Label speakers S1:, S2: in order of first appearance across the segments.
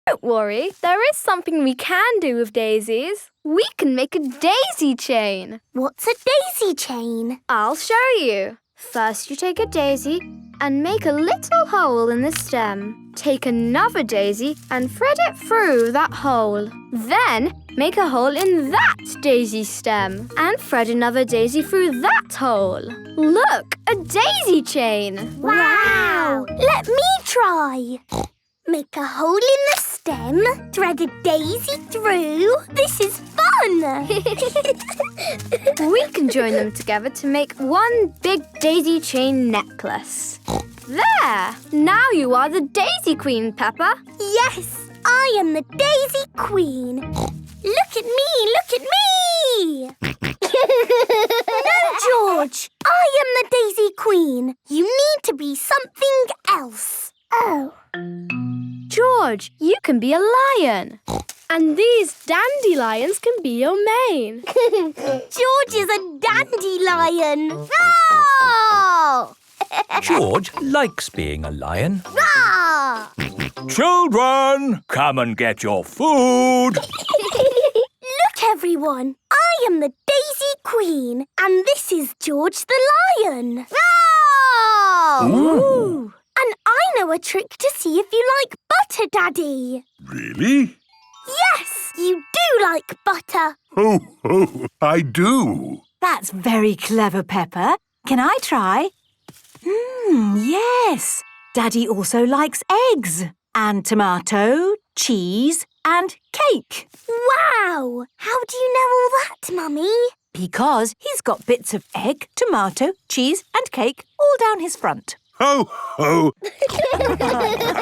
S1: Don't worry, there is something we can do with daisies. We can make a daisy chain.
S2: What's a daisy chain?
S1: I'll show you. First, you take a daisy and make a little hole in the stem. Take another daisy and thread it through that hole. Then, make a hole in that daisy stem and thread another daisy through that hole. Look, a daisy chain.
S2: Wow! Let me try. Make a hole in the stem, thread a daisy through. This is fun!
S1: We can join them together to make one big daisy chain necklace. There! Now you are the Daisy Queen, Peppa.
S2: Yes, I am the Daisy Queen. Look at me, look at me! No, George, I am the Daisy Queen. You need to be something else. Oh.
S1: George, you can be a lion. And these dandelions can be your mane.
S2: George is a dandelion. Roar!
S3: George likes being a lion.
S2: Roar!
S3: Children, come and get your food.
S2: Look, everyone. I am the Daisy Queen, and this is George the lion. Roar!
S3: Ooh.
S2: And I know a trick to see if you like butter, Daddy.
S4: Really?
S2: Yes, you do like butter.
S4: Oh, I do.
S5: That's very clever, Peppa. Can I try? Yes. Daddy also likes eggs and tomato, cheese and cake.
S2: Wow! How do you know all that, Mummy?
S5: Because he's got bits of egg, tomato, cheese and cake all down his front.
S4: Ho, ho.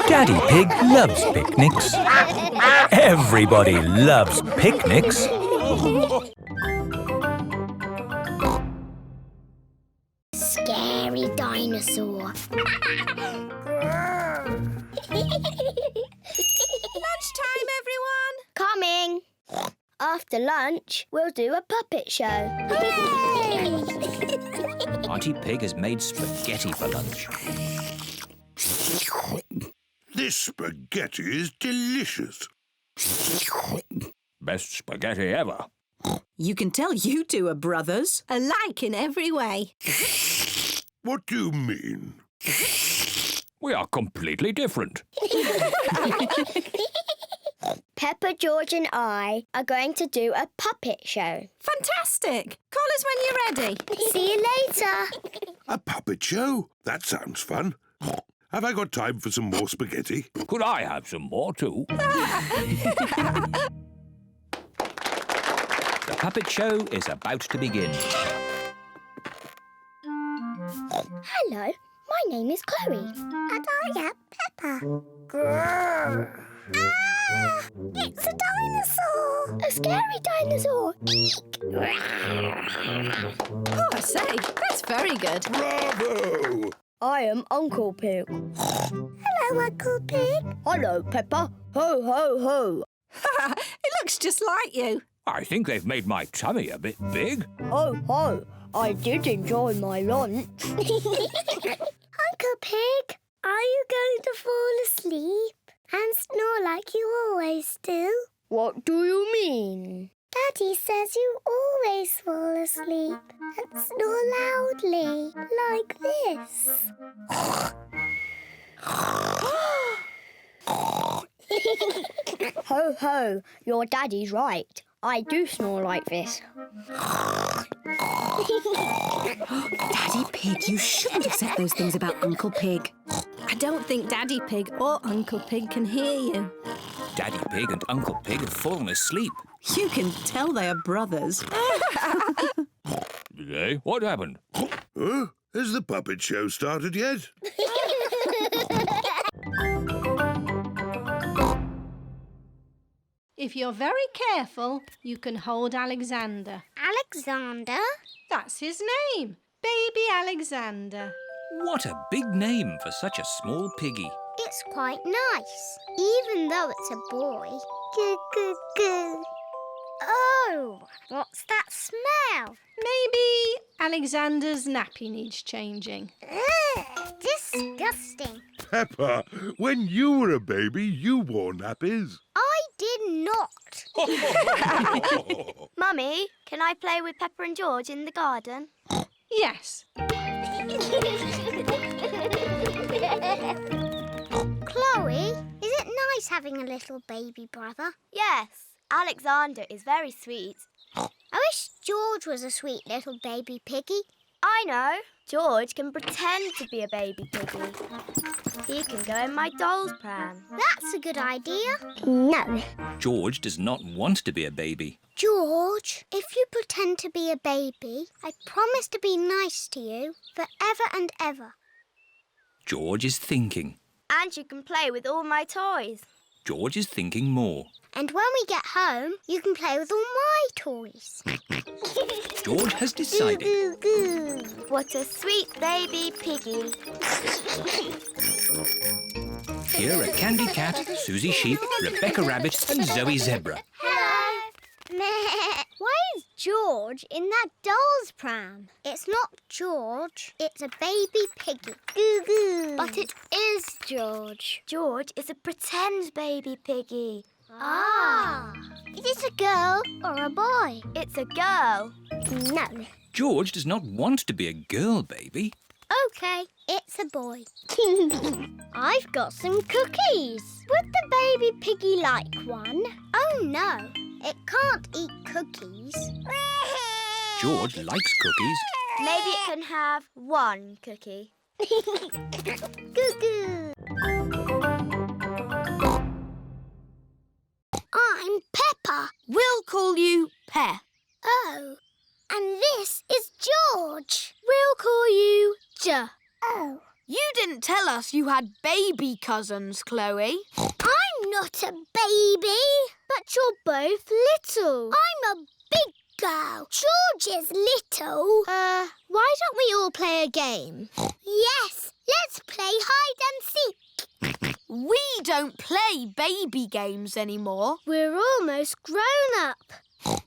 S3: Daddy Pig loves picnics. Everybody loves picnics.
S2: Scary dinosaur.
S6: Lunchtime, everyone!
S2: Coming. After lunch, we'll do a puppet show.
S3: Auntie Pig has made spaghetti for lunch.
S4: This spaghetti is delicious.
S3: Best spaghetti ever.
S6: You can tell you two are brothers, alike in every way.
S4: What do you mean?
S3: We are completely different.
S2: Peppa, George and I are going to do a puppet show.
S6: Fantastic! Call us when you're ready.
S2: See you later.
S4: A puppet show? That sounds fun. Have I got time for some more spaghetti?
S3: Could I have some more too? The puppet show is about to begin.
S2: Hello, my name is Chloe. And I am Peppa. Grrr. Ah! It's a dinosaur! A scary dinosaur! Eek!
S6: Oh, I say, that's very good.
S4: Bravo!
S2: I am Uncle Pig. Hello, Uncle Pig. Hello, Peppa. Ho, ho, ho.
S6: It looks just like you.
S3: I think they've made my tummy a bit big.
S2: Ho, ho. I did enjoy my lunch. Uncle Pig, are you going to fall asleep and snore like you always do? What do you mean? Daddy says you always fall asleep and snore loudly, like this. Ho, ho, your daddy's right. I do snore like this.
S6: Daddy Pig, you shouldn't have said those things about Uncle Pig. I don't think Daddy Pig or Uncle Pig can hear you.
S3: Daddy Pig and Uncle Pig have fallen asleep.
S6: You can tell they are brothers.
S3: Did they? What happened?
S4: Huh? Has the puppet show started yet?
S7: If you're very careful, you can hold Alexander.
S2: Alexander?
S7: That's his name, Baby Alexander.
S3: What a big name for such a small piggy.
S2: It's quite nice, even though it's a boy. Goo, goo, goo. Oh, what's that smell?
S7: Maybe Alexander's nappy needs changing.
S2: Ugh, disgusting.
S4: Peppa, when you were a baby, you wore nappies.
S2: I did not.
S1: Mummy, can I play with Peppa and George in the garden?
S7: Yes.
S2: Chloe, is it nice having a little baby brother?
S1: Yes, Alexander is very sweet.
S2: I wish George was a sweet little baby piggy.
S1: I know. George can pretend to be a baby piggy. He can go in my doll's pram.
S2: That's a good idea. No.
S8: George does not want to be a baby.
S2: George, if you pretend to be a baby, I promise to be nice to you forever and ever.
S8: George is thinking.
S1: And you can play with all my toys.
S8: George is thinking more.
S2: And when we get home, you can play with all my toys.
S8: George has decided.
S2: Goo, goo, goo.
S1: What a sweet baby piggy.
S8: Here are Candy Cat, Suzy Sheep, Rebecca Rabbit and Zoe Zebra.
S2: Hello. Why is George in that doll's pram? It's not George. It's a baby piggy. Goo goo. But it is George.
S1: George is a pretend baby piggy.
S2: Ah. Is it a girl or a boy?
S1: It's a girl.
S2: No.
S8: George does not want to be a girl baby.
S2: OK, it's a boy. I've got some cookies. Would the baby piggy like one? Oh, no. It can't eat cookies.
S8: George likes cookies.
S1: Maybe it can have one cookie.
S2: Goo goo. I'm Peppa.
S9: We'll call you Pe.
S2: Oh. And this is George.
S9: We'll call you J.
S2: Oh.
S9: You didn't tell us you had baby cousins, Chloe.
S2: I'm not a baby.
S9: But you're both little.
S2: I'm a big girl. George is little.
S9: Why don't we all play a game?
S2: Yes, let's play hide and seek.
S9: We don't play baby games anymore.
S2: We're almost grown up.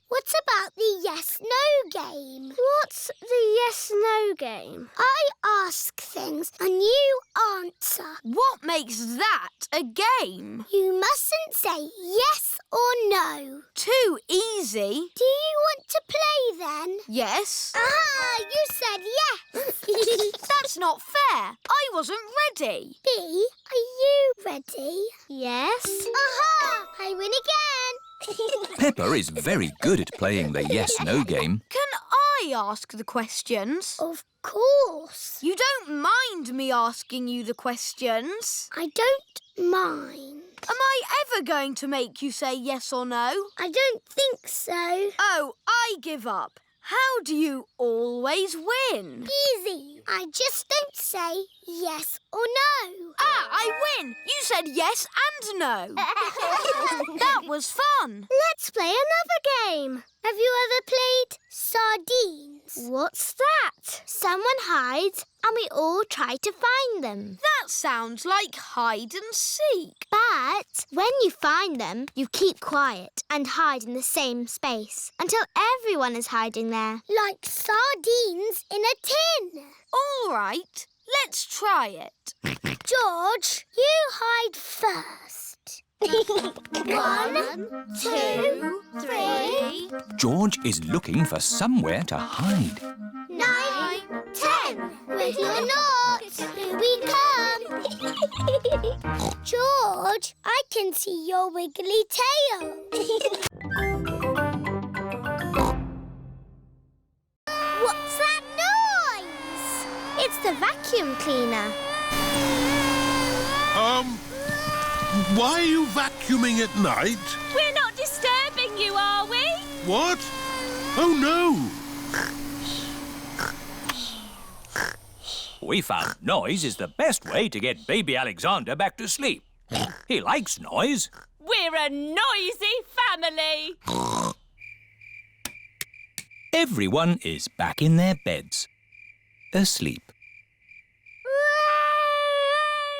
S2: What about the yes-no game?
S9: What's the yes-no game?
S2: I ask things and you answer.
S9: What makes that a game?
S2: You mustn't say yes or no.
S9: Too easy.
S2: Do you want to play then?
S9: Yes.
S2: Ah, you said yes.
S9: That's not fair. I wasn't ready.
S2: B, are you ready?
S9: Yes.
S2: Aha! I win again.
S8: Peppa is very good at playing the yes-no game.
S9: Can I ask the questions?
S2: Of course.
S9: You don't mind me asking you the questions?
S2: I don't mind.
S9: Am I ever going to make you say yes or no?
S2: I don't think so.
S9: Oh, I give up. How do you always win?
S2: Easy. I just don't say yes or no.
S9: Ah, I win! You said yes and no. That was fun.
S2: Let's play another game. Have you ever played sardines?
S9: What's that?
S2: Someone hides and we all try to find them.
S9: That sounds like hide and seek.
S2: But when you find them, you keep quiet and hide in the same space until everyone is hiding there. Like sardines in a tin.
S9: All right, let's try it.
S2: George, you hide first. 1, 2, 3.
S8: George is looking for somewhere to hide.
S2: 9, 10. Wiggle or not, here we come. George, I can see your wiggly tail. What's that noise? It's the vacuum cleaner.
S4: Why are you vacuuming at night?
S10: We're not disturbing you, are we?
S4: What? Oh, no.
S3: We found noise is the best way to get baby Alexander back to sleep. He likes noise.
S10: We're a noisy family.
S8: Everyone is back in their beds, asleep.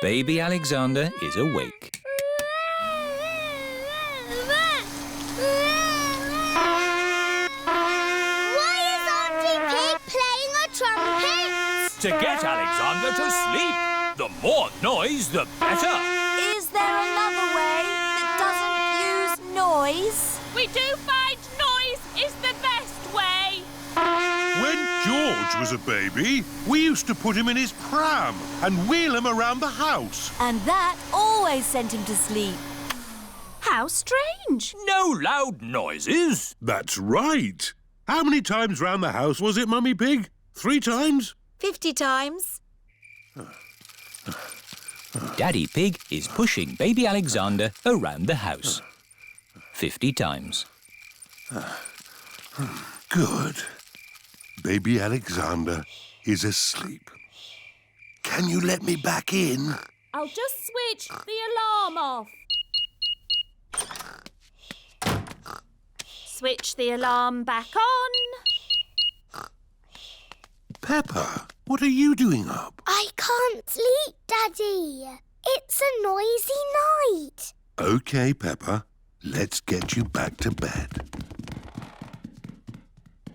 S8: Baby Alexander is awake.
S2: Why is Auntie Pig playing a trumpet?
S3: To get Alexander to sleep. The more noise, the better.
S9: Is there another way that doesn't use noise?
S10: We do find noise is the best way.
S4: When George was a baby, we used to put him in his pram and wheel him around the house.
S9: And that always sent him to sleep. How strange.
S3: No loud noises.
S4: That's right. How many times round the house was it, Mummy Pig? 3 times?
S9: 50 times.
S8: Daddy Pig is pushing baby Alexander around the house. 50 times.
S4: Good. Baby Alexander is asleep. Can you let me back in?
S10: I'll just switch the alarm off. Switch the alarm back on.
S4: Peppa, what are you doing up?
S2: I can't sleep, Daddy. It's a noisy night.
S4: OK, Peppa. Let's get you back to bed.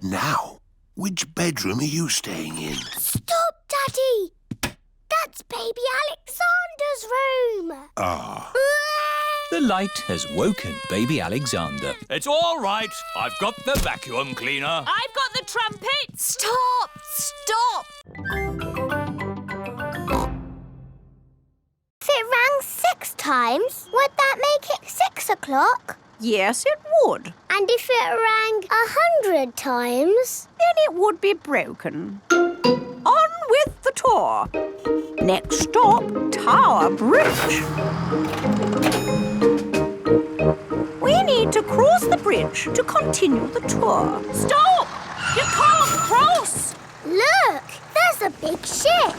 S4: Now, which bedroom are you staying in?
S2: Stop, Daddy. That's baby Alexander's room.
S4: Ah.
S8: The light has woken baby Alexander.
S3: It's all right. I've got the vacuum cleaner.
S10: I've got the trumpet.
S9: Stop! Stop!
S2: If it rang 6 times, would that make it 6 o'clock?
S5: Yes, it would.
S2: And if it rang 100 times?
S5: Then it would be broken. On with the tour. Next stop, Tower Bridge. We need to cross the bridge to continue the tour.
S10: Stop! You can't cross.
S2: Look, there's a big ship.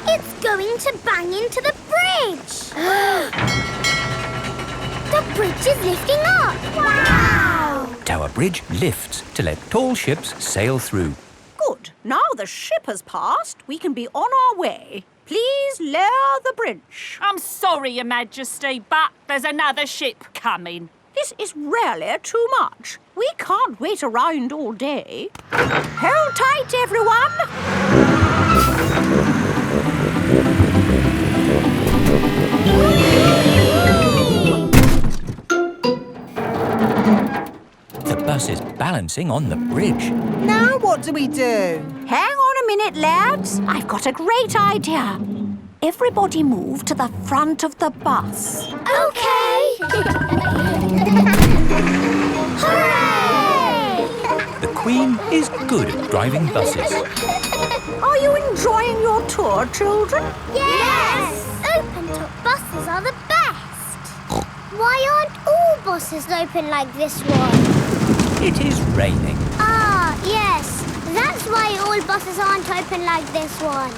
S2: It's going to bang into the bridge. The bridge is lifting up. Wow!
S8: Tower Bridge lifts to let tall ships sail through.
S5: Good. Now the ship has passed, we can be on our way. Please lower the bridge.
S10: I'm sorry, Your Majesty, but there's another ship coming.
S5: This is really too much. We can't wait around all day. Hold tight, everyone.
S8: The bus is balancing on the bridge.
S5: Now what do we do? Hang on a minute, lads. I've got a great idea. Everybody move to the front of the bus.
S2: OK. Hooray!
S8: The Queen is good at driving buses.
S5: Are you enjoying your tour, children?
S2: Yes! Open-top buses are the best. Why aren't all buses open like this one?
S8: It is raining.
S2: Ah, yes. That's why all buses aren't open like this one.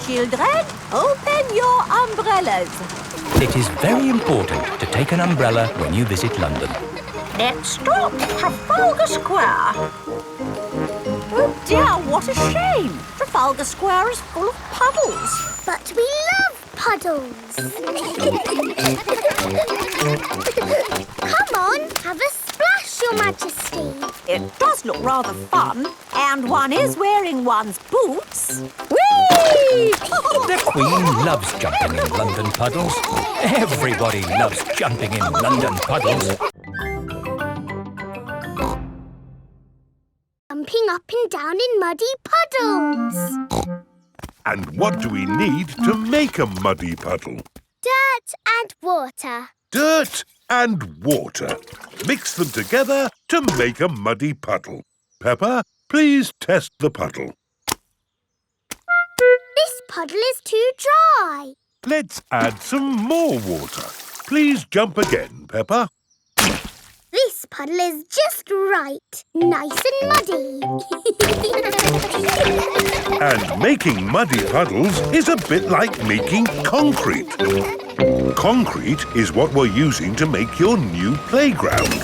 S5: Children, open your umbrellas.
S8: It is very important to take an umbrella when you visit London.
S5: Next stop, Trafalgar Square. Oh dear, what a shame. Trafalgar Square is full of puddles.
S2: But we love puddles. Come on, have a splash, Your Majesty.
S5: It does look rather fun. And one is wearing one's boots. Whee!
S8: The Queen loves jumping in London puddles. Everybody loves jumping in London puddles.
S2: Jumping up and down in muddy puddles.
S4: And what do we need to make a muddy puddle?
S2: Dirt and water.
S4: Dirt and water. Mix them together to make a muddy puddle. Peppa, please test the puddle.
S2: This puddle is too dry.
S4: Let's add some more water. Please jump again, Peppa.
S2: This puddle is just right. Nice and muddy.
S4: And making muddy puddles is a bit like making concrete. Concrete is what we're using to make your new playground.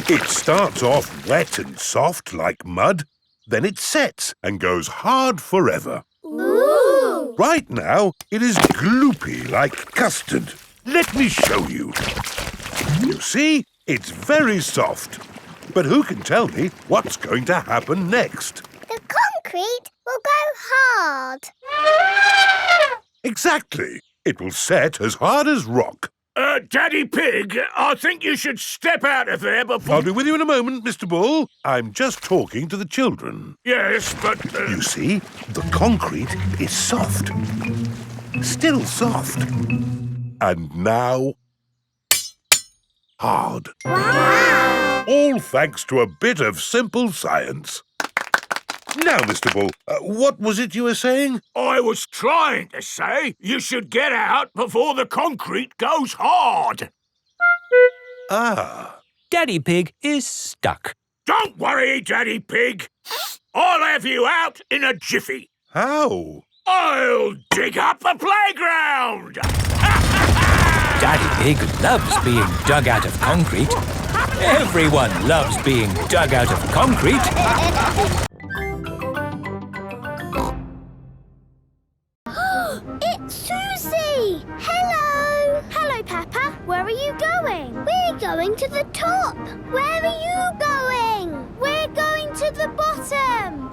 S4: It starts off wet and soft like mud, then it sets and goes hard forever.
S2: Ooh!
S4: Right now, it is gloopy like custard. Let me show you. You see, it's very soft. But who can tell me what's going to happen next?
S2: The concrete We'll go hard.
S4: Exactly. It will set as hard as rock.
S11: Daddy Pig, I think you should step out of there before...
S4: I'll be with you in a moment, Mr. Bull. I'm just talking to the children.
S11: Yes, but...
S4: You see, the concrete is soft. Still soft. And now... hard.
S2: Wow!
S4: All thanks to a bit of simple science. Now, Mr. Bull, what was it you were saying?
S11: I was trying to say you should get out before the concrete goes hard.
S4: Ah.
S8: Daddy Pig is stuck.
S11: Don't worry, Daddy Pig. I'll have you out in a jiffy.
S4: How?
S11: I'll dig up the playground.
S8: Daddy Pig loves being dug out of concrete. Everyone loves being dug out of concrete.
S2: It's Suzy! Hello! Hello, Peppa. Where are you going? We're going to the top. Where are you going? We're going to the bottom.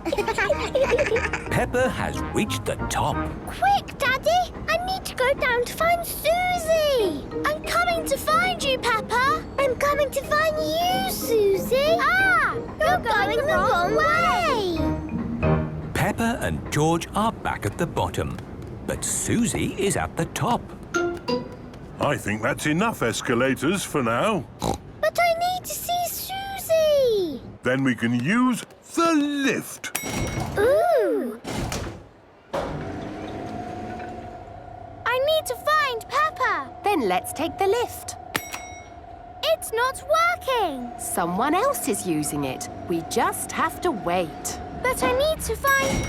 S8: Peppa has reached the top.
S2: Quick, Daddy! I need to go down to find Suzy. I'm coming to find you, Peppa. I'm coming to find you, Suzy. Ah! You're going the wrong way.
S8: Peppa and George are back at the bottom, but Suzy is at the top.
S4: I think that's enough escalators for now.
S2: But I need to see Suzy.
S4: Then we can use the lift.
S2: Ooh! I need to find Peppa.
S12: Then let's take the lift.
S2: It's not working.
S12: Someone else is using it. We just have to wait.
S2: But I need to find...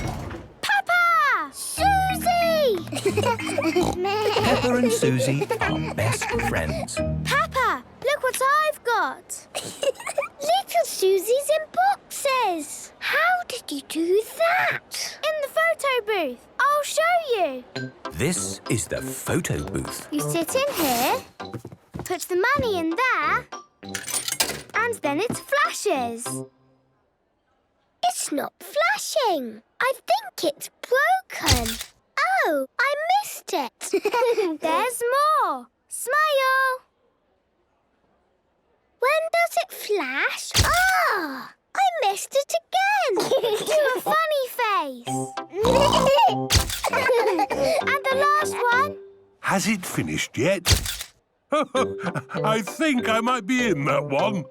S2: Peppa! Suzy!
S8: Peppa and Suzy are best friends.
S2: Peppa, look what I've got. Little Suzy's in boxes. How did you do that? In the photo booth. I'll show you.
S8: This is the photo booth.
S2: You sit in here, put the money in there, and then it flashes. It's not flashing. I think it's broken. Oh, I missed it. There's more. Smile. When does it flash? Ah! I missed it again. Do a funny face. And the last one.
S4: Has it finished yet? I think I might be in that one.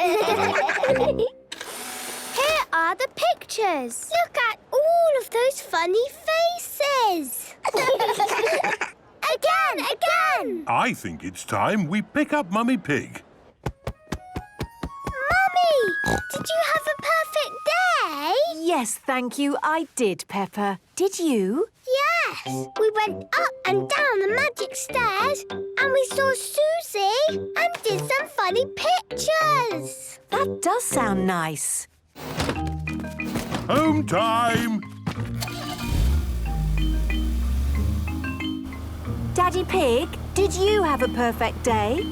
S2: Here are the pictures. Look at all of those funny faces. Again!
S4: I think it's time we pick up Mummy Pig.
S2: Mummy, did you have a perfect day?
S12: Yes, thank you, I did, Peppa. Did you?
S2: Yes. We went up and down the magic stairs and we saw Suzy and did some funny pictures.
S12: That does sound nice.
S4: Home time!
S12: Daddy Pig, did you have a perfect day?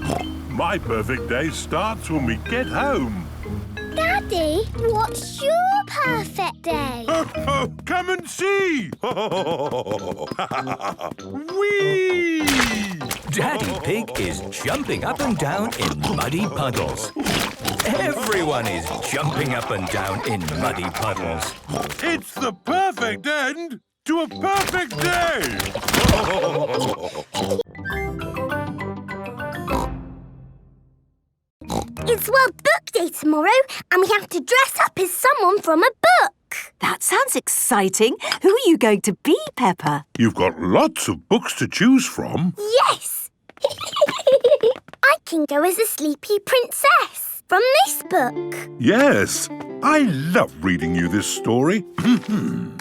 S4: My perfect day starts when we get home.
S2: Daddy, what's your perfect day?
S4: Come and see! Whee!
S8: Daddy Pig is jumping up and down in muddy puddles. Everyone is jumping up and down in muddy puddles.
S4: It's the perfect end to a perfect day!
S2: It's World Book Day tomorrow and we have to dress up as someone from a book.
S12: That sounds exciting. Who are you going to be, Peppa?
S4: You've got lots of books to choose from.
S2: Yes! I can go as a sleepy princess from this book.
S4: Yes, I love reading you this story.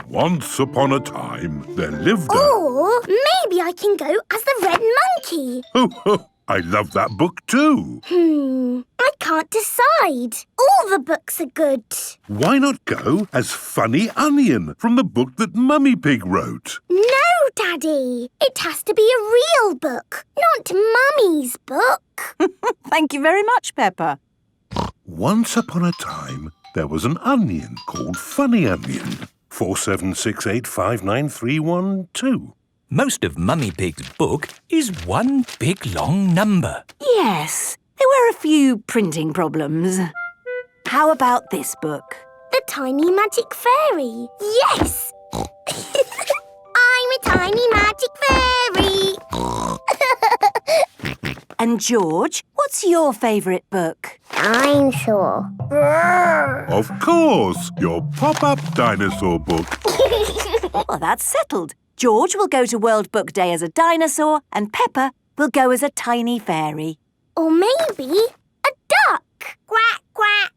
S4: Once upon a time, there lived a...
S2: Or maybe I can go as the red monkey.
S4: I love that book too.
S2: I can't decide. All the books are good.
S4: Why not go as Funny Onion from the book that Mummy Pig wrote?
S2: No, Daddy. It has to be a real book, not Mummy's book.
S12: Thank you very much, Peppa.
S4: Once upon a time, there was an onion called Funny Onion. 4768593112.
S8: Most of Mummy Pig's book is one big long number.
S5: Yes, there were a few printing problems. How about this book?
S2: The Tiny Magic Fairy. Yes! I'm a tiny magic fairy.
S5: And George, what's your favourite book?
S2: Dinosaur.
S4: Of course, your pop-up dinosaur book.
S5: Well, that's settled. George will go to World Book Day as a dinosaur and Peppa will go as a tiny fairy.
S2: Or maybe a duck. Quack, quack.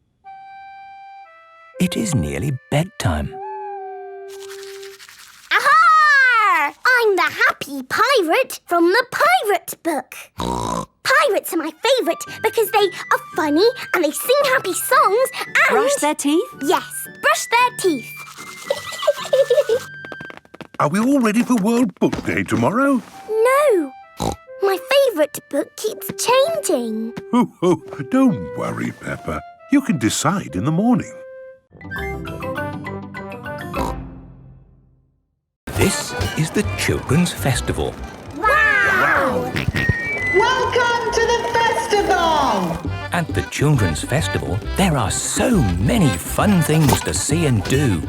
S8: It is nearly bedtime.
S2: Aha! I'm the happy pirate from the pirate book. Pirates are my favourite because they are funny and they sing happy songs and...
S5: Brush their teeth?
S2: Yes, brush their teeth.
S4: Are we all ready for World Book Day tomorrow?
S2: No. My favourite book keeps changing.
S4: Oh, don't worry, Peppa. You can decide in the morning.
S8: This is the Children's Festival.
S2: Wow!
S13: Welcome to the festival!
S8: At the Children's Festival, there are so many fun things to see and do.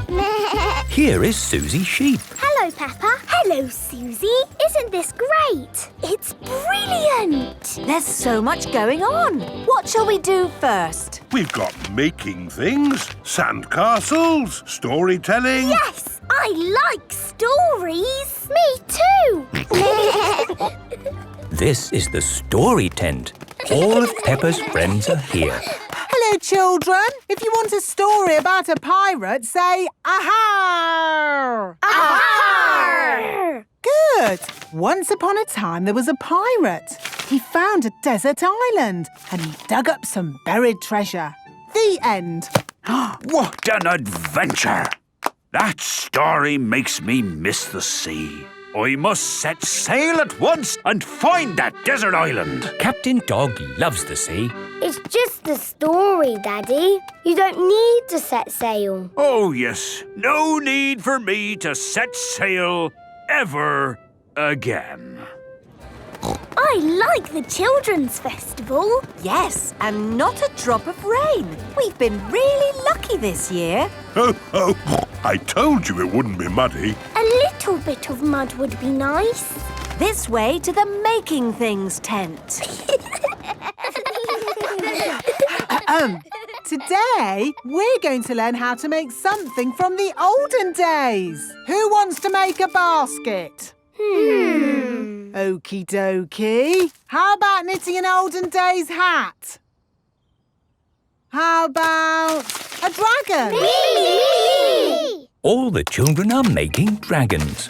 S8: Here is Suzy Sheep.
S2: Hello, Peppa. Hello, Suzy. Isn't this great? It's brilliant.
S5: There's so much going on. What shall we do first?
S4: We've got making things, sandcastles, storytelling.
S2: Yes, I like stories. Me too.
S8: This is the story tent. All of Peppa's friends are here.
S13: Hello, children. If you want a story about a pirate, say aha!
S2: Aha!
S13: Good. Once upon a time, there was a pirate. He found a desert island and he dug up some buried treasure. The end.
S11: What an adventure! That story makes me miss the sea. I must set sail at once and find that desert island.
S8: Captain Dog loves the sea.
S2: It's just a story, Daddy. You don't need to set sail.
S11: Oh, yes. No need for me to set sail ever again.
S2: I like the Children's Festival.
S5: Yes, and not a drop of rain. We've been really lucky this year.
S4: Oh, I told you it wouldn't be muddy.
S2: A little bit of mud would be nice.
S5: This way to the making things tent.
S13: Today, we're going to learn how to make something from the olden days. Who wants to make a basket? Okie dokie. How about knitting an olden days hat? How about a dragon?
S2: Me!
S8: All the children are making dragons.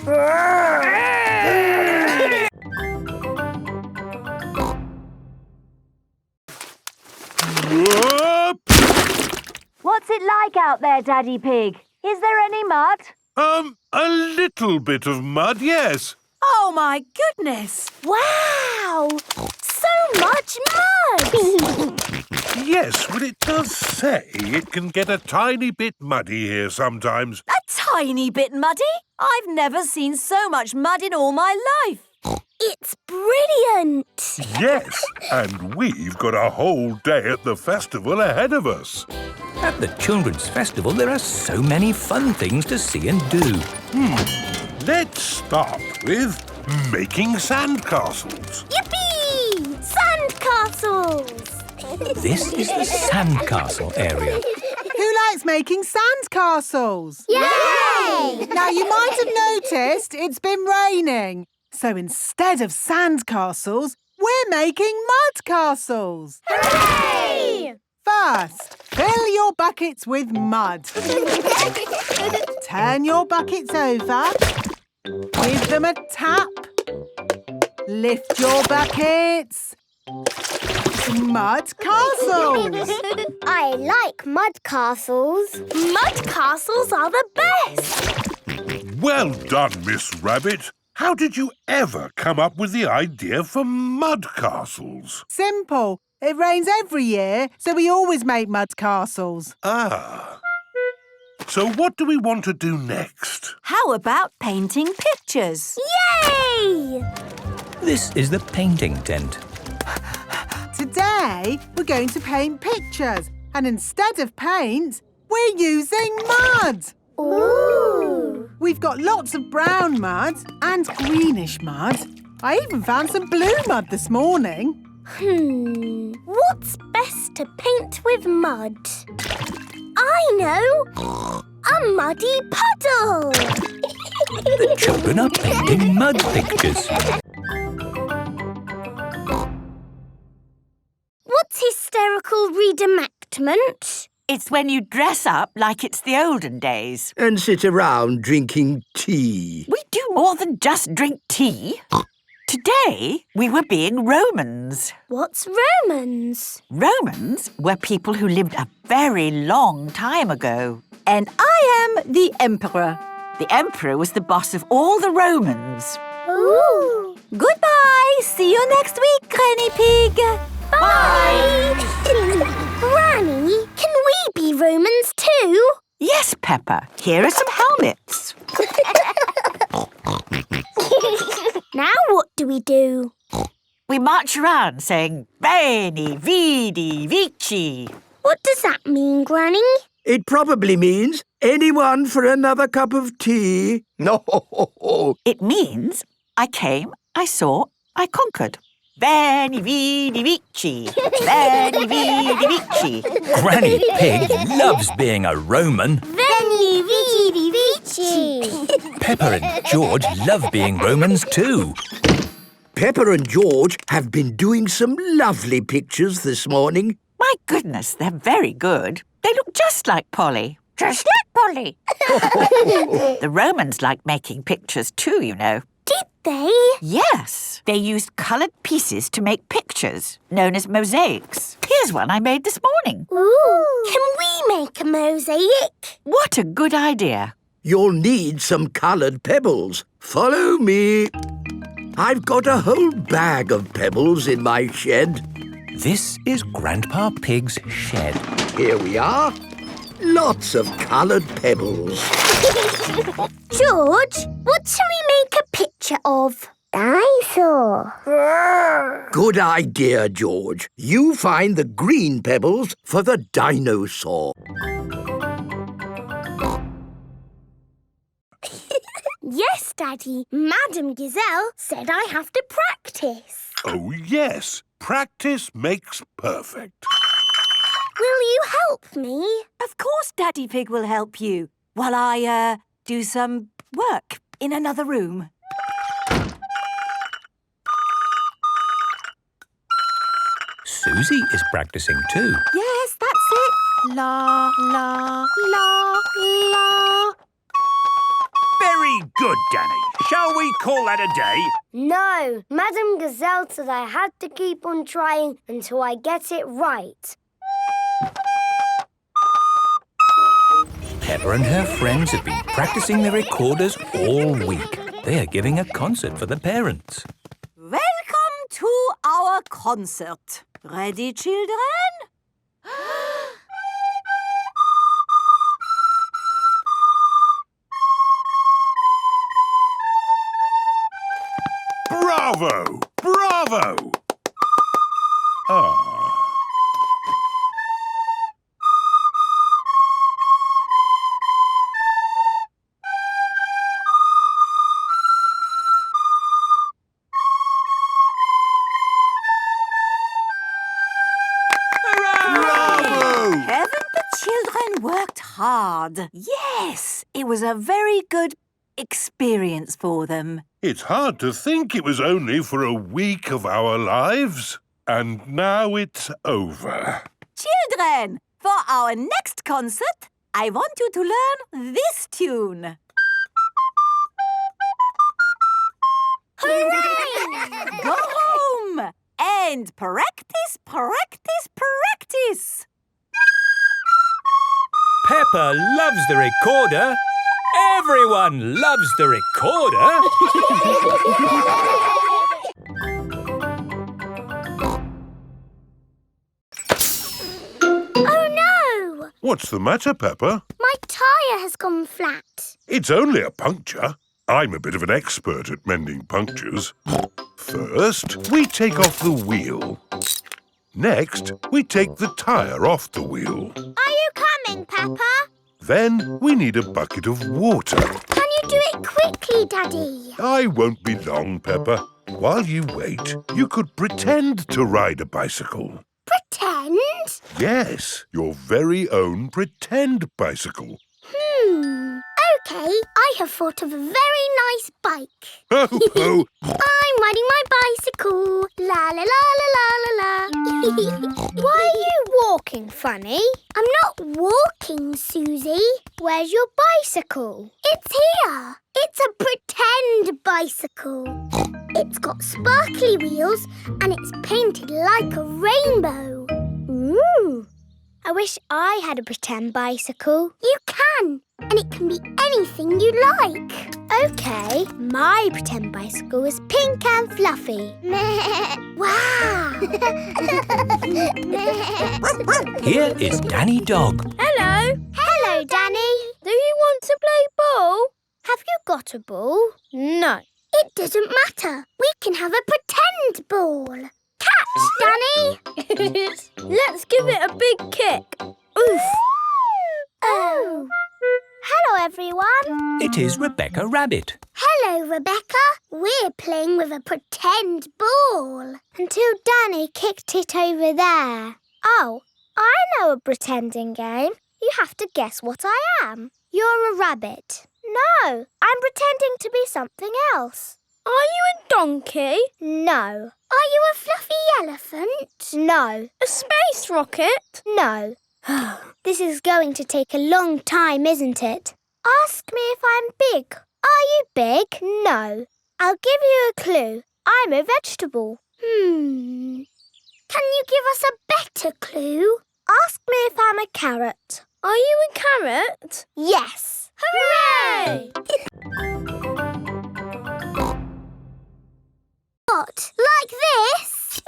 S4: Whoop!
S5: What's it like out there, Daddy Pig? Is there any mud?
S4: A little bit of mud, yes.
S5: Oh, my goodness!
S2: Wow! So much mud!
S4: Yes, but it does say it can get a tiny bit muddy here sometimes.
S5: A tiny bit muddy? I've never seen so much mud in all my life.
S2: It's brilliant!
S4: Yes, and we've got a whole day at the festival ahead of us.
S8: At the Children's Festival, there are so many fun things to see and do.
S4: Let's start with making sandcastles.
S2: Yippee! Sandcastles!
S8: This is the sandcastle area.
S13: Who likes making sandcastles?
S2: Yay!
S13: Now, you might have noticed it's been raining. So instead of sandcastles, we're making mud castles.
S2: Hooray!
S13: First, fill your buckets with mud. Turn your buckets over. Give them a tap. Lift your buckets. Mud castles.
S2: I like mud castles. Mud castles are the best.
S4: Well done, Miss Rabbit. How did you ever come up with the idea for mud castles?
S13: Simple. It rains every year, so we always make mud castles.
S4: Ah. So what do we want to do next?
S5: How about painting pictures?
S2: Yay!
S8: This is the painting tent.
S13: Today, we're going to paint pictures. And instead of paint, we're using mud.
S2: Ooh!
S13: We've got lots of brown mud and greenish mud. I even found some blue mud this morning.
S2: What's best to paint with mud? I know! A muddy puddle!
S8: The children are painting mud pictures.
S2: What's hysterical reenactment?
S5: It's when you dress up like it's the olden days.
S14: And sit around drinking tea.
S5: We do more than just drink tea. Today, we were being Romans.
S2: What's Romans?
S5: Romans were people who lived a very long time ago. And I am the emperor. The emperor was the boss of all the Romans.
S2: Ooh!
S5: Goodbye! See you next week, Granny Pig!
S2: Bye! Granny, can we be Romans too?
S5: Yes, Peppa. Here are some helmets.
S2: Now what do we do?
S5: We march around saying, Bene, Vidi, Vici.
S2: What does that mean, Granny?
S14: It probably means anyone for another cup of tea. No.
S5: It means I came, I saw, I conquered. Bene, Vidi, Vici. Bene, Vidi, Vici.
S8: Granny Pig loves being a Roman.
S2: Veni, vidi, vici.
S8: Peppa and George love being Romans too.
S14: Peppa and George have been doing some lovely pictures this morning.
S5: My goodness, they're very good. They look just like Polly. Just like Polly. The Romans liked making pictures too, you know.
S2: Did they?
S5: Yes. They used coloured pieces to make pictures, known as mosaics. Here's one I made this morning.
S2: Ooh! Can we make a mosaic?
S5: What a good idea.
S14: You'll need some coloured pebbles. Follow me. I've got a whole bag of pebbles in my shed.
S8: This is Grandpa Pig's shed.
S14: Here we are. Lots of coloured pebbles.
S2: George, what shall we make a picture of? Dinosaur.
S14: Good idea, George. You find the green pebbles for the dinosaur.
S2: Yes, Daddy. Madame Gazelle said I have to practice.
S4: Oh, yes. Practice makes perfect.
S2: Will you help me?
S6: Of course Daddy Pig will help you while I, do some work in another room.
S8: Suzy is practicing too.
S6: Yes, that's it. La, la, la, la.
S11: Very good, Danny. Shall we call that a day?
S2: No. Madame Gazelle said I had to keep on trying until I get it right.
S8: Peppa and her friends have been practicing their recorders all week. They are giving a concert for the parents.
S5: Welcome to our concert. Ready, children?
S4: Bravo! Bravo! Ah.
S6: Worked hard. Yes, it was a very good experience for them.
S4: It's hard to think it was only for a week of our lives. And now it's over.
S6: Children, for our next concert, I want you to learn this tune.
S2: Hooray!
S6: Go home and practice, practice, practice.
S8: Peppa loves the recorder. Everyone loves the recorder.
S2: Oh no!
S4: What's the matter, Peppa?
S2: My tyre has gone flat.
S4: It's only a puncture. I'm a bit of an expert at mending punctures. First, we take off the wheel. Next, we take the tyre off the wheel.
S2: Are you coming, Peppa?
S4: Then we need a bucket of water.
S2: Can you do it quickly, Daddy?
S4: I won't be long, Peppa. While you wait, you could pretend to ride a bicycle.
S2: Pretend?
S4: Yes, your very own pretend bicycle.
S2: OK, I have thought of a very nice bike.
S4: Ho, ho!
S2: I'm riding my bicycle. La la la la la la la. Why are you walking funny? I'm not walking, Suzy. Where's your bicycle? It's here. It's a pretend bicycle. It's got sparkly wheels and it's painted like a rainbow. Ooh. I wish I had a pretend bicycle. You can, and it can be anything you like. OK, my pretend bicycle is pink and fluffy. Wow!
S8: Here is Danny Dog.
S2: Hello. Hello, Danny. Do you want to play ball? Have you got a ball? No. It doesn't matter. We can have a pretend ball. Catch, Danny! Let's give it a big kick. Oof! Oh! Hello, everyone.
S8: It is Rebecca Rabbit.
S2: Hello, Rebecca. We're playing with a pretend ball until Danny kicked it over there. Oh, I know a pretending game. You have to guess what I am. You're a rabbit. No, I'm pretending to be something else. Are you a donkey? No. Are you a fluffy elephant? No. A space rocket? No. This is going to take a long time, isn't it? Ask me if I'm big. Are you big? No. I'll give you a clue. I'm a vegetable. Can you give us a better clue? Ask me if I'm a carrot. Are you a carrot? Yes. Hooray! What? Like this?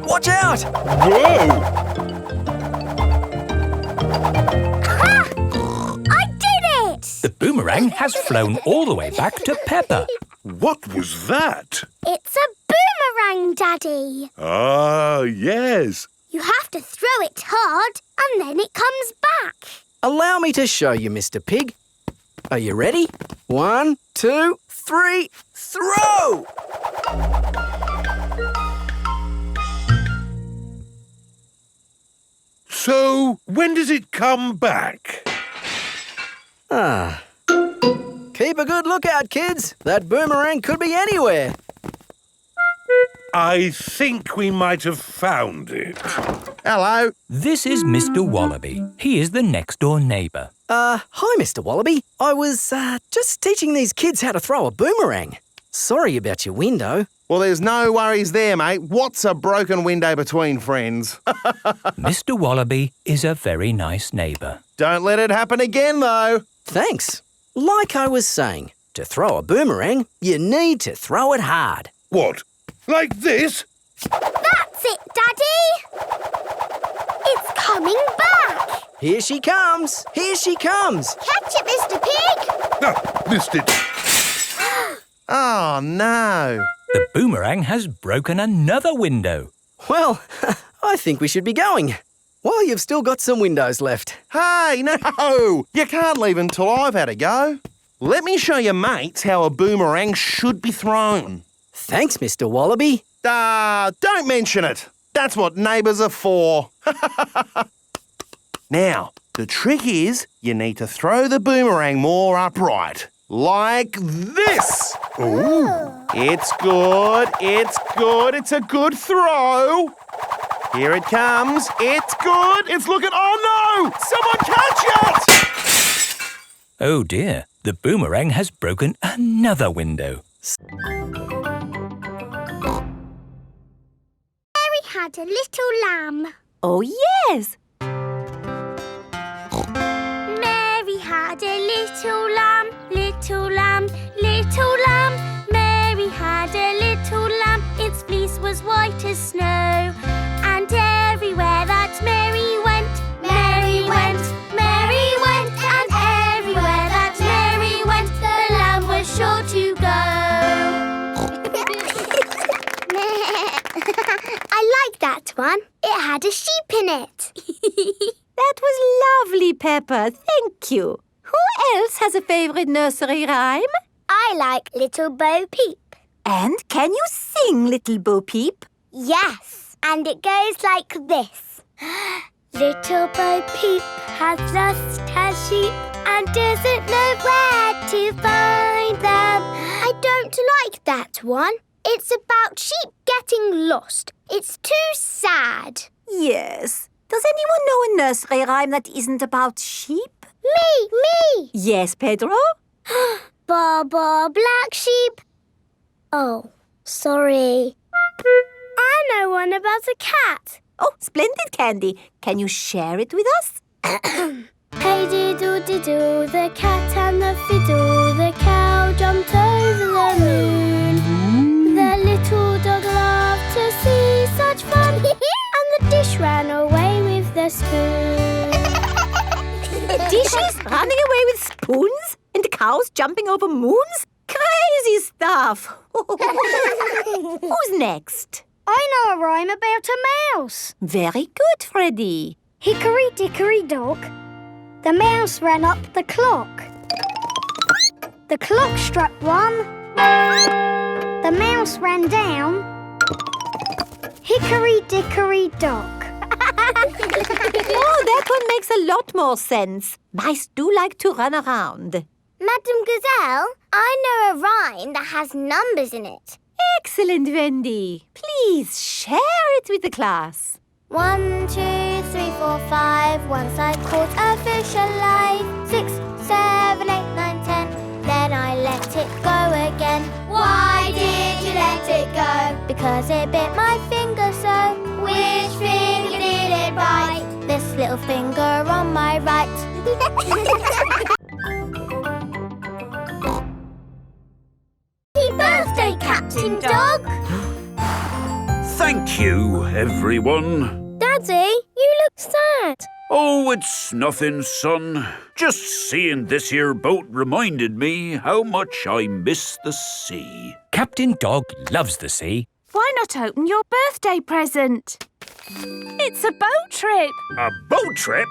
S15: Watch out!
S4: Whoa!
S2: Ha! I did it!
S8: The boomerang has flown all the way back to Peppa.
S4: What was that?
S2: It's a boomerang, Daddy.
S4: Ah, yes.
S2: You have to throw it hard and then it comes back.
S15: Allow me to show you, Mr. Pig. Are you ready? 1, 2, 3, throw!
S4: So, when does it come back?
S15: Keep a good lookout, kids. That boomerang could be anywhere.
S4: I think we might have found it.
S11: Hello.
S8: This is Mr. Wallaby. He is the next-door neighbour.
S15: Hi, Mr. Wallaby. I was, just teaching these kids how to throw a boomerang. Sorry about your window.
S16: Well, there's no worries there, mate. What's a broken window between friends?
S8: Mr. Wallaby is a very nice neighbour.
S16: Don't let it happen again, though.
S15: Thanks. Like I was saying, to throw a boomerang, you need to throw it hard.
S4: What? Like this?
S2: That's it, Daddy! It's coming back!
S15: Here she comes! Here she comes!
S2: Catch it, Mr. Pig!
S4: Ah, missed it.
S16: Oh, no.
S8: The boomerang has broken another window.
S15: Well, I think we should be going. Well, you've still got some windows left.
S16: Hey, no! You can't leave until I've had a go. Let me show your mates how a boomerang should be thrown.
S15: Thanks, Mr. Wallaby.
S16: Don't mention it. That's what neighbours are for. Now, the trick is you need to throw the boomerang more upright. Like this.
S4: Ooh.
S16: It's good. It's good. It's a good throw. Here it comes. It's good. It's looking... Oh, no! Someone catch it!
S8: Oh, dear. The boomerang has broken another window.
S2: Mary had a little lamb.
S12: Oh, yes.
S2: Mary had a little lamb, little lamb, little lamb. Mary had a little lamb, its fleece was white as snow. And everywhere that Mary one. It had a sheep in it.
S17: That was lovely, Peppa. Thank you. Who else has a favourite nursery rhyme?
S2: I like Little Bo Peep.
S17: And can you sing, Little Bo Peep?
S2: Yes, and it goes like this. Little Bo Peep has lost her sheep and doesn't know where to find them. I don't like that one. It's about sheep getting lost. It's too sad.
S17: Yes. Does anyone know a nursery rhyme that isn't about sheep?
S2: Me!
S17: Yes, Pedro?
S2: Ba ba black sheep. Oh, sorry. I know one about a cat.
S17: Oh, splendid, Candy. Can you share it with us?
S2: Hey diddle diddle, the cat and the fiddle, the cow jumped over the moon. The little dog loved to see such fun, and the dish ran away with the spoon.
S17: Dishes running away with spoons? And cows jumping over moons? Crazy stuff. Who's next?
S2: I know a rhyme about a mouse.
S17: Very good, Freddy.
S2: Hickory dickory dock, the mouse ran up the clock. The clock struck 1, the mouse ran down. Hickory dickory dock.
S17: Oh, that one makes a lot more sense. Mice do like to run around.
S2: Madam Gazelle, I know a rhyme that has numbers in it.
S17: Excellent, Wendy. Please share it with the class.
S2: 1, 2, 3, 4, 5. Once I caught a fish alive. 6, 7, 8, 9, 10. Then I let it go again. Why did you let it go? Because it bit my finger so. Which finger did it bite? This little finger on my right. Happy birthday, Captain Dog!
S11: Thank you, everyone.
S2: Daddy, you look sad.
S11: Oh, it's nothing, son. Just seeing this here boat reminded me how much I miss the sea.
S8: Captain Dog loves the sea.
S10: Why not open your birthday present? It's a boat trip.
S11: A boat trip?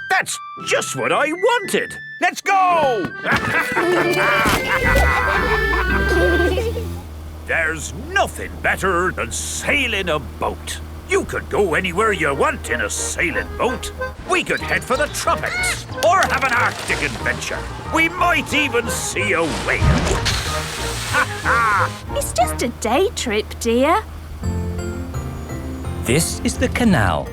S11: That's just what I wanted. Let's go! There's nothing better than sailing a boat. You could go anywhere you want in a sailing boat. We could head for the tropics or have an Arctic adventure. We might even see a whale.
S10: It's just a day trip, dear.
S8: This is the canal.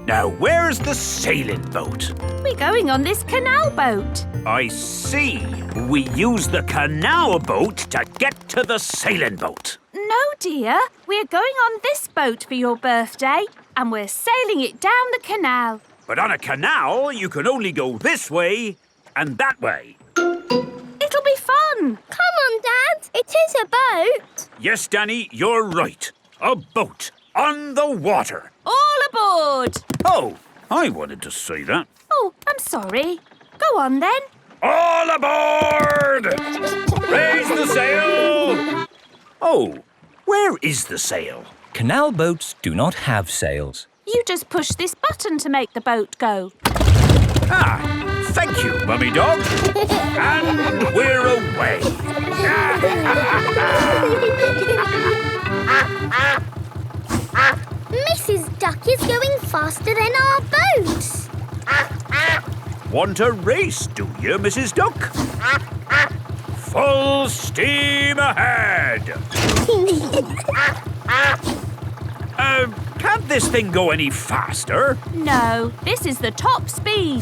S11: Now, where's the sailing boat?
S10: We're going on this canal boat.
S11: I see. We use the canal boat to get to the sailing boat.
S10: No, dear. We're going on this boat for your birthday, and we're sailing it down the canal.
S11: But on a canal, you can only go this way and that way.
S10: It'll be fun.
S2: Come on, Dad. It is a boat.
S11: Yes, Danny, you're right. A boat on the water.
S10: All aboard.
S11: Oh, I wanted to say that.
S10: Oh, I'm sorry. Go on, then.
S11: All aboard! Raise the sail! Oh, where is the sail?
S8: Canal boats do not have sails.
S10: You just push this button to make the boat go.
S11: Ah, thank you, Mummy Dog. And we're away.
S2: Mrs. Duck is going faster than our boat.
S11: Want a race, do you, Mrs. Duck? Full steam ahead! Can't this thing go any faster?
S10: No, this is the top speed.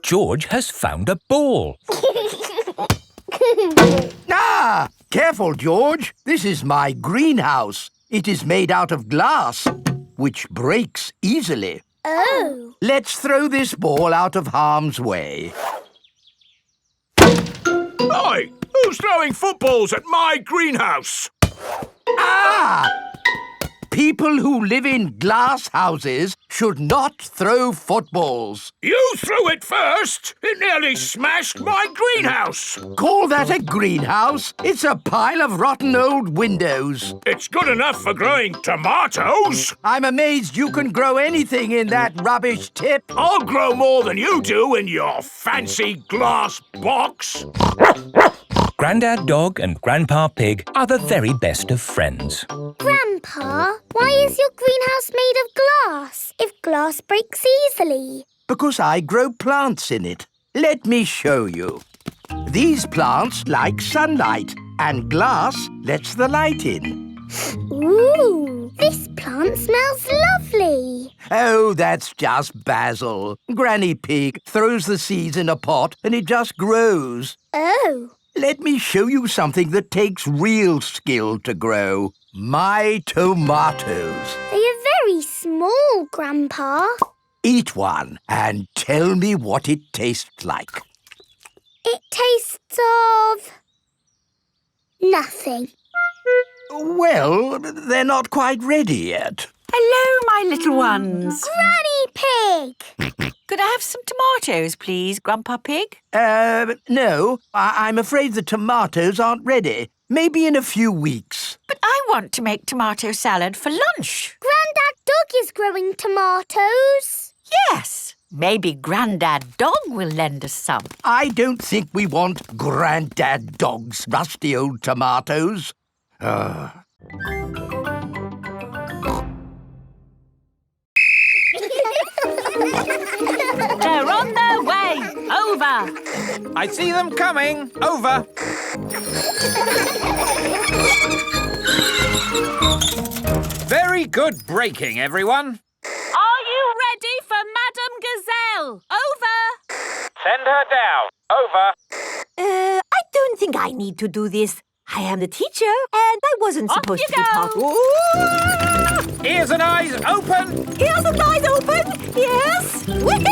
S8: George has found a ball.
S14: Ah! Careful, George. This is my greenhouse. It is made out of glass, which breaks easily.
S2: Oh.
S14: Let's throw this ball out of harm's way.
S11: Oi! Who's throwing footballs at my greenhouse?
S14: Ah! People who live in glass houses should not throw footballs.
S11: You threw it first. It nearly smashed my greenhouse.
S14: Call that a greenhouse? It's a pile of rotten old windows.
S11: It's good enough for growing tomatoes.
S14: I'm amazed you can grow anything in that rubbish tip.
S11: I'll grow more than you do in your fancy glass box.
S8: Grandad Dog and Grandpa Pig are the very best of friends.
S2: Grandpa, why is your greenhouse made of glass if glass breaks easily?
S14: Because I grow plants in it. Let me show you. These plants like sunlight, and glass lets the light in.
S2: Ooh, this plant smells lovely.
S14: Oh, that's just basil. Granny Pig throws the seeds in a pot and it just grows.
S2: Oh.
S14: Let me show you something that takes real skill to grow. My tomatoes.
S2: They are very small, Grandpa.
S14: Eat one and tell me what it tastes like.
S2: It tastes of... nothing.
S14: Well, they're not quite ready yet.
S5: Hello, my little ones.
S2: Granny Pig!
S5: Could I have some tomatoes, please, Grandpa Pig?
S14: No. I'm afraid the tomatoes aren't ready. Maybe in a few weeks.
S5: But I want to make tomato salad for lunch.
S2: Grandad Dog is growing tomatoes.
S5: Yes. Maybe Grandad Dog will lend us some.
S14: I don't think we want Grandad Dog's rusty old tomatoes.
S10: They're on their way. Over.
S3: I see them coming. Over. Very good braking, everyone.
S10: Are you ready for Madame Gazelle? Over.
S3: Send her down. Over.
S17: I don't think I need to do this. I am the teacher, and I wasn't supposed to be part. Ooh!
S3: Ears and eyes open.
S17: Ears and eyes open. Yes. Whee!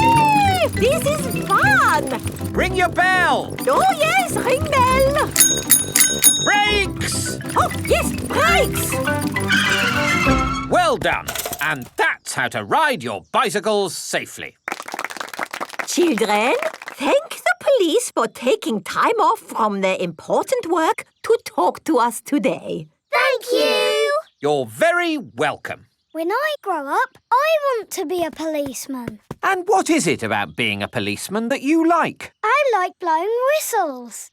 S17: This is fun.
S3: Ring your bell.
S17: Oh yes, ring bell.
S3: Brakes.
S17: Oh yes, brakes.
S3: Well done. And that's how to ride your bicycles safely.
S17: Children, thank the police for taking time off from their important work to talk to us today.
S2: Thank you.
S3: You're very welcome.
S2: When I grow up, I want to be a policeman.
S3: And what is it about being a policeman that you like?
S2: I like blowing whistles.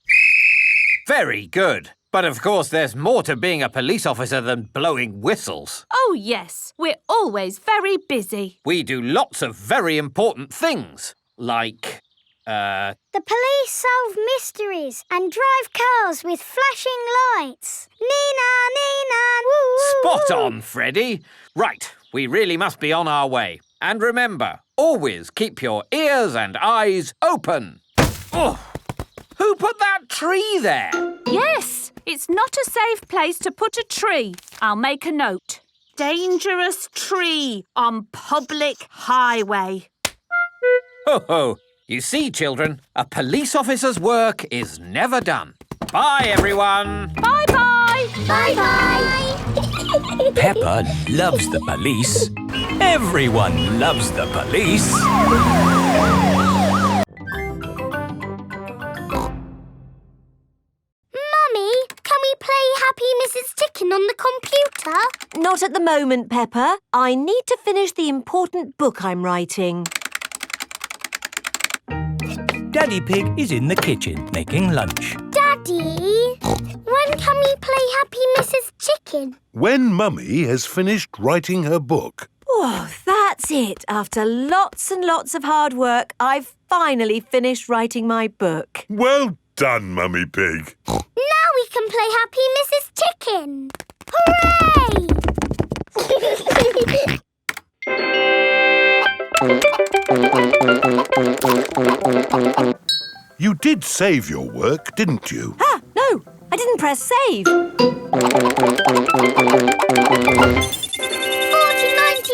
S3: Very good. But of course there's more to being a police officer than blowing whistles.
S10: Oh, yes. We're always very busy.
S3: We do lots of very important things, like...
S2: The police solve mysteries and drive cars with flashing lights. Nina, Nina, woo, woo.
S3: Spot on, Freddy. Right, we really must be on our way. And remember, always keep your ears and eyes open. Oh, who put that tree there?
S10: Yes, it's not a safe place to put a tree. I'll make a note. Dangerous tree on public highway.
S3: Ho ho. You see, children, a police officer's work is never done. Bye, everyone.
S10: Bye-bye.
S2: Bye-bye.
S8: Peppa loves the police. Everyone loves the police.
S2: Mummy, can we play Happy Mrs. Chicken on the computer?
S17: Not at the moment, Peppa. I need to finish the important book I'm writing.
S8: Daddy Pig is in the kitchen making lunch.
S2: Daddy, when can we play Happy Mrs. Chicken?
S4: When Mummy has finished writing her book.
S17: Oh, that's it. After lots and lots of hard work, I've finally finished writing my book.
S4: Well done, Mummy Pig.
S2: Now we can play Happy Mrs. Chicken. Hooray!
S4: You did save your work, didn't you?
S17: Ah, no, I didn't press save.
S2: 40, 90,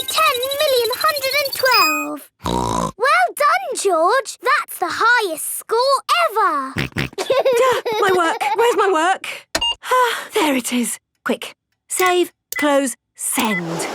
S2: 10 million, 112. Well done, George. That's the highest score ever.
S17: My work. Where's my work? Ah, there it is. Quick. Save, close, Send.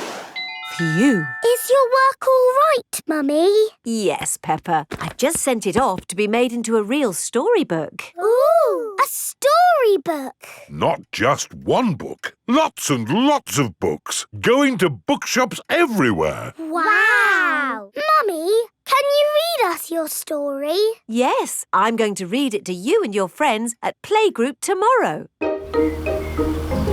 S17: Phew.
S2: Is your work all right, Mummy?
S17: Yes, Peppa. I've just sent it off to be made into a real storybook.
S2: Ooh, a storybook.
S4: Not just one book. Lots and lots of books. Going to bookshops everywhere.
S2: Wow! Mummy, can you read us your story?
S17: Yes, I'm going to read it to you and your friends at playgroup tomorrow.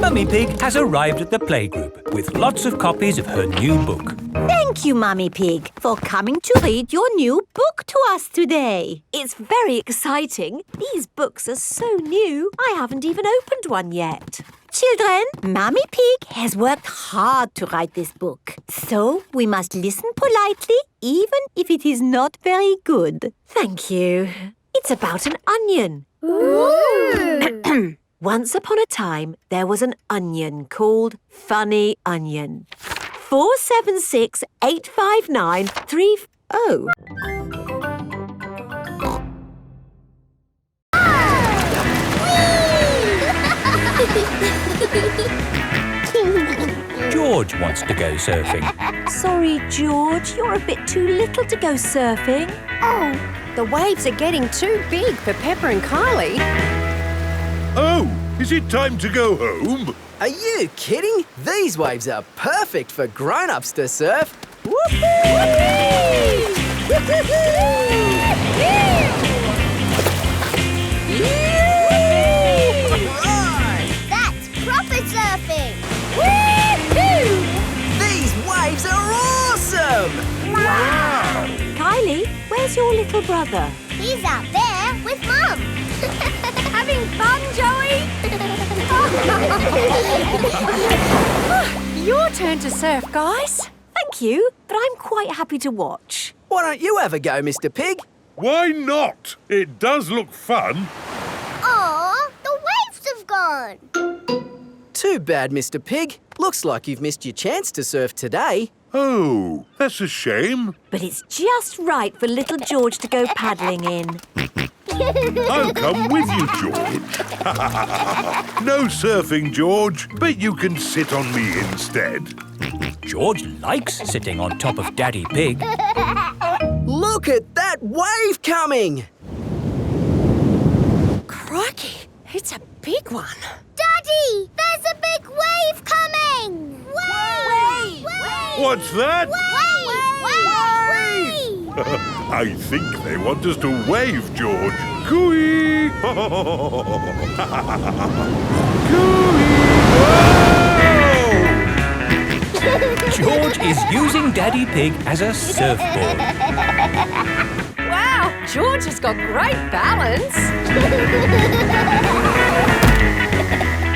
S8: Mummy Pig has arrived at the playgroup with lots of copies of her new book.
S17: Thank you, Mummy Pig, for coming to read your new book to us today. It's very exciting. These books are so new, I haven't even opened one yet. Children, Mummy Pig has worked hard to write this book. So we must listen politely, even if it is not very good. Thank you. It's about an onion.
S2: Ooh!
S17: Once upon a time, there was an onion called Funny Onion. 476-859-30.
S8: George wants to go surfing.
S17: Sorry, George, you're a bit too little to go surfing.
S12: Oh, the waves are getting too big for Peppa and Kylie.
S4: Oh, is it time to go home?
S15: Are you kidding? These waves are perfect for grown-ups to surf.
S2: That's proper surfing.
S15: These waves are awesome!
S2: Wow!
S17: Kylie, where's your little brother?
S2: He's out there with Mum.
S10: Having fun, Joey?
S12: Your turn to surf, guys.
S17: Thank you, but I'm quite happy to watch.
S15: Why don't you have a go, Mr. Pig?
S4: Why not? It does look fun.
S2: Aw, the waves have gone.
S15: Too bad, Mr. Pig. Looks like you've missed your chance to surf today.
S4: Oh, that's a shame.
S17: But it's just right for little George to go paddling in.
S4: I'll come with you, George. No surfing, George, but you can sit on me instead.
S8: George likes sitting on top of Daddy Pig.
S15: Look at that wave coming!
S12: Crikey, it's a big one.
S2: Daddy, there's a big wave coming. Wave!
S4: What's that?
S2: Wave!
S4: I think they want us to wave, George. Cooey!
S8: George is using Daddy Pig as a surfboard.
S12: Wow, George has got great balance.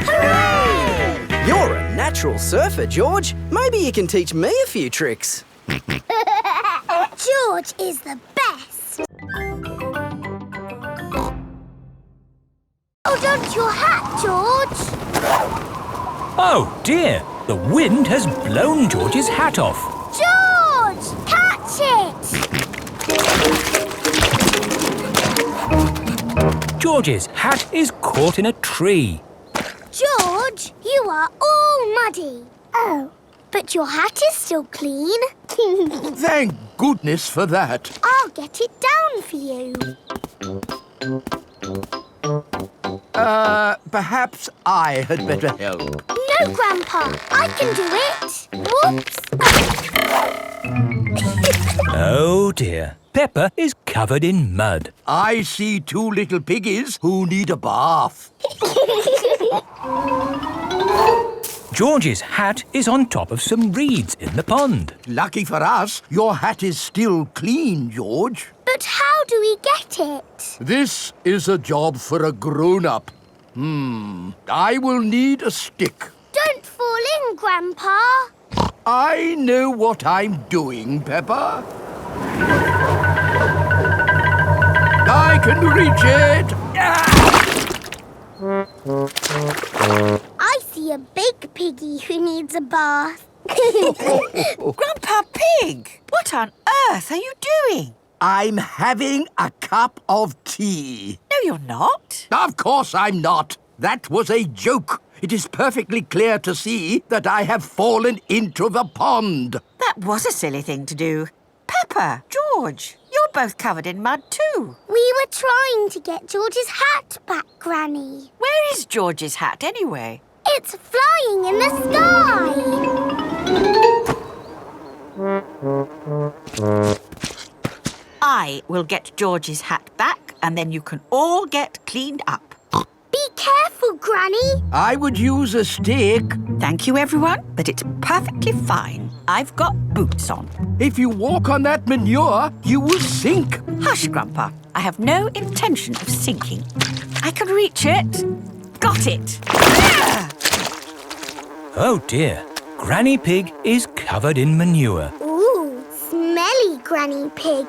S2: Hooray!
S15: You're a natural surfer, George. Maybe you can teach me a few tricks.
S2: George is the best. Hold on to your hat, George.
S8: Oh dear, the wind has blown George's hat off.
S2: George, catch it.
S8: George's hat is caught in a tree.
S2: George, you are all muddy. Oh, but your hat is still clean.
S14: Thank goodness for that.
S2: I'll get it down for you.
S14: Perhaps I had better help.
S2: No, Grandpa, I can do it. Whoops.
S8: Oh dear, Peppa is covered in mud.
S14: I see two little piggies who need a bath.
S8: George's hat is on top of some reeds in the pond.
S14: Lucky for us, your hat is still clean, George.
S2: But how do we get it?
S14: This is a job for a grown-up. I will need a stick.
S2: Don't fall in, Grandpa.
S14: I know what I'm doing, Peppa. I can reach it.
S2: I see a big piggy who needs a bath.
S5: Grandpa Pig, what on earth are you doing?
S14: I'm having a cup of tea.
S5: No, you're not.
S14: Of course I'm not. That was a joke. It is perfectly clear to see that I have fallen into the pond.
S5: That was a silly thing to do. Peppa, George, you're both covered in mud too.
S2: We were trying to get George's hat back, Granny.
S5: Where is George's hat anyway?
S2: It's flying in the sky.
S5: I will get George's hat back and then you can all get cleaned up.
S2: Be careful, Granny.
S14: I would use a stick.
S5: Thank you, everyone, but it's perfectly fine. I've got boots on.
S14: If you walk on that manure, you will sink.
S5: Hush, Grandpa. I have no intention of sinking. I can reach it. Got it.
S8: Oh dear, Granny Pig is covered in manure.
S2: Ooh, smelly Granny Pig.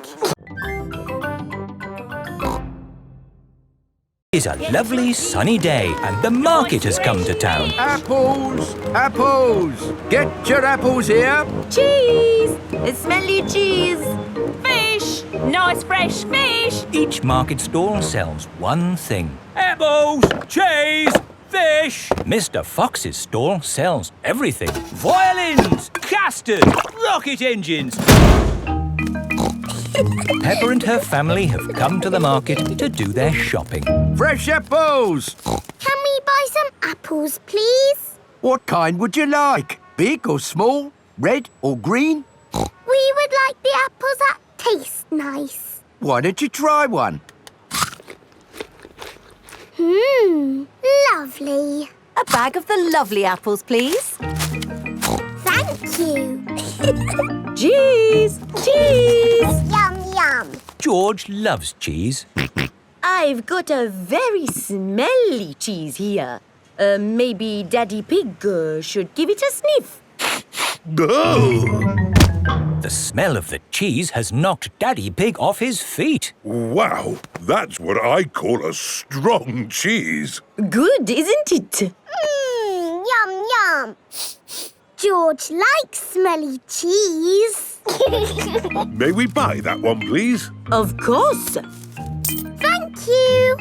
S8: It's a lovely sunny day and the market has come to town.
S14: Apples! Apples! Get your apples here.
S17: Cheese! Smelly cheese!
S10: Fish! Nice fresh fish!
S8: Each market stall sells one thing. Apples! Cheese! Fish! Mr. Fox's stall sells everything. Violins! Casters! Rocket engines! Peppa and her family have come to the market to do their shopping.
S14: Fresh apples!
S2: Can we buy some apples, please?
S14: What kind would you like? Big or small? Red or green?
S2: We would like the apples that taste nice.
S14: Why don't you try one?
S2: Lovely.
S17: A bag of the lovely apples, please.
S2: Thank you.
S17: Cheese! Cheese!
S2: Yum, yum.
S8: George loves cheese.
S17: I've got a very smelly cheese here. Maybe Daddy Pig should give it a sniff.
S8: The smell of the cheese has knocked Daddy Pig off his feet.
S4: Wow, that's what I call a strong cheese.
S17: Good, isn't it?
S2: Yum, yum. George likes smelly cheese.
S4: May we buy that one, please?
S17: Of course.
S2: Thank you.